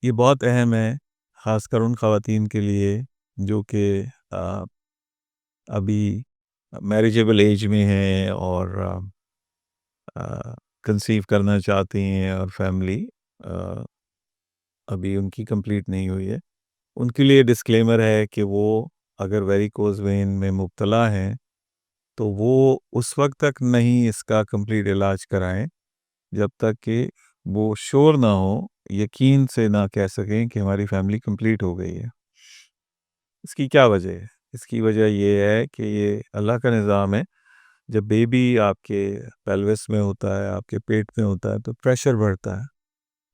یہ بہت اہم ہے، خاص کر ان خواتین کے لیے جو کہ ابھی میریجیبل ایج میں ہیں اور کنسیو کرنا چاہتی ہیں اور فیملی ابھی ان کی کمپلیٹ نہیں ہوئی ہے. ان کے لیے ڈسکلیمر ہے کہ وہ اگر ویریکوز وین میں مبتلا ہیں تو وہ اس وقت تک نہیں اس کا کمپلیٹ علاج کرائیں جب تک کہ وہ شور نہ ہو، یقین سے نہ کہہ سکیں کہ ہماری فیملی کمپلیٹ ہو گئی ہے. اس کی کیا وجہ ہے؟ اس کی وجہ یہ ہے کہ یہ اللہ کا نظام ہے. جب بیبی آپ کے پیلوس میں ہوتا ہے، آپ کے پیٹ میں ہوتا ہے، تو پریشر بڑھتا ہے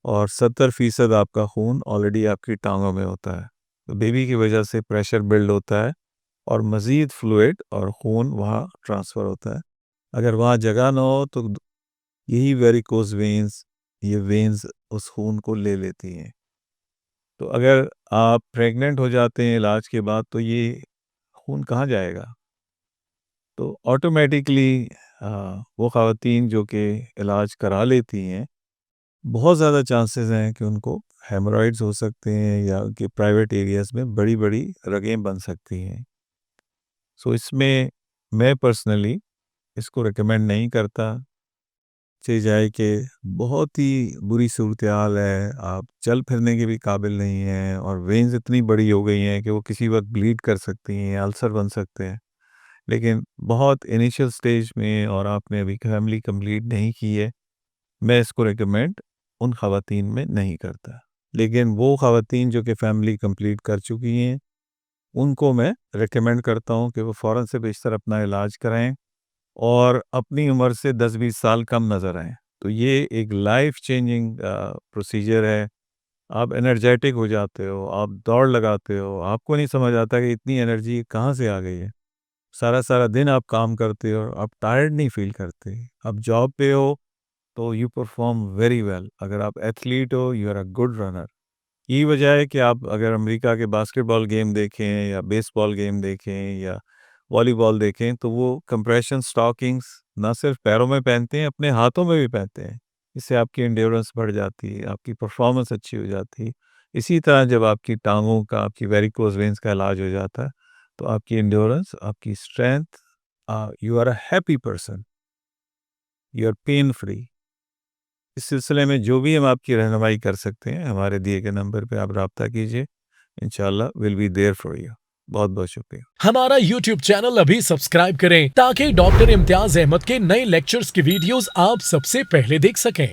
اور 70% آپ کا خون آلریڈی آپ کی ٹانگوں میں ہوتا ہے. تو بیبی کی وجہ سے پریشر بلڈ ہوتا ہے اور مزید فلوئڈ اور خون وہاں ٹرانسفر ہوتا ہے. اگر وہاں جگہ نہ ہو تو یہی ویریکوز وینز، یہ وینز اس خون کو لے لیتی ہیں. تو اگر آپ پریگننٹ ہو جاتے ہیں علاج کے بعد تو یہ خون کہاں جائے گا؟ تو آٹومیٹکلی وہ خواتین جو کہ علاج کرا لیتی ہیں، بہت زیادہ چانسز ہیں کہ ان کو ہیمورائڈز ہو سکتے ہیں یا ان کے پرائیویٹ ایریاز میں بڑی بڑی رگیں بن سکتی ہیں. سو اس میں پرسنلی اس کو ریکمینڈ نہیں کرتا. چاہے جائے کہ بہت ہی بری صورتحال ہے، آپ چل پھرنے کے بھی قابل نہیں ہیں اور وینز اتنی بڑی ہو گئی ہیں کہ وہ کسی وقت بلیڈ کر سکتی ہیں، السر بن سکتے ہیں. لیکن بہت انیشل سٹیج میں اور آپ نے ابھی فیملی کمپلیٹ نہیں کی ہے، میں اس کو ریکمینڈ ان خواتین میں نہیں کرتا. لیکن وہ خواتین جو کہ فیملی کمپلیٹ کر چکی ہیں ان کو میں ریکمینڈ کرتا ہوں کہ وہ فوراً سے بیشتر اپنا علاج کرائیں اور اپنی عمر سے 10-20 سال کم نظر آئیں. تو یہ ایک لائف چینجنگ پروسیجر ہے. آپ انرجیٹک ہو جاتے ہو، آپ دوڑ لگاتے ہو، آپ کو نہیں سمجھ آتا کہ اتنی انرجی کہاں سے آ گئی ہے. سارا دن آپ کام کرتے ہو، آپ ٹائرڈ نہیں فیل کرتے. آپ جاب پہ ہو تو یو پرفارم ویری ویل. اگر آپ ایتھلیٹ ہو، you are a good runner. یہی وجہ ہے کہ آپ اگر امریکہ کے باسکٹ بال گیم دیکھیں یا بیس بال گیم دیکھیں یا والی بال دیکھیں تو وہ کمپریشن سٹاکنگز نہ صرف پیروں میں پہنتے ہیں، اپنے ہاتھوں میں بھی پہنتے ہیں. اس سے آپ کی انڈیورنس بڑھ جاتی ہے، آپ کی پرفارمنس اچھی ہو جاتی ہے. اسی طرح جب آپ کی ٹانگوں کا، آپ کی ویریکوز وینز کا علاج ہو جاتا ہے تو آپ کی انڈیورنس، آپ کی strength, you are a happy person, you are pain free. اس سلسلے میں جو بھی ہم آپ کی رہنمائی کر سکتے ہیں ہمارے دیے گئے نمبر پہ آپ رابطہ کیجیے. انشاءاللہ we'll be there for you. بہت بہت شکریہ. ہمارا YouTube چینل ابھی سبسکرائب کریں تاکہ ڈاکٹر امتیاز احمد کے نئے لیکچرز کی ویڈیوز آپ سب سے پہلے دیکھ سکیں.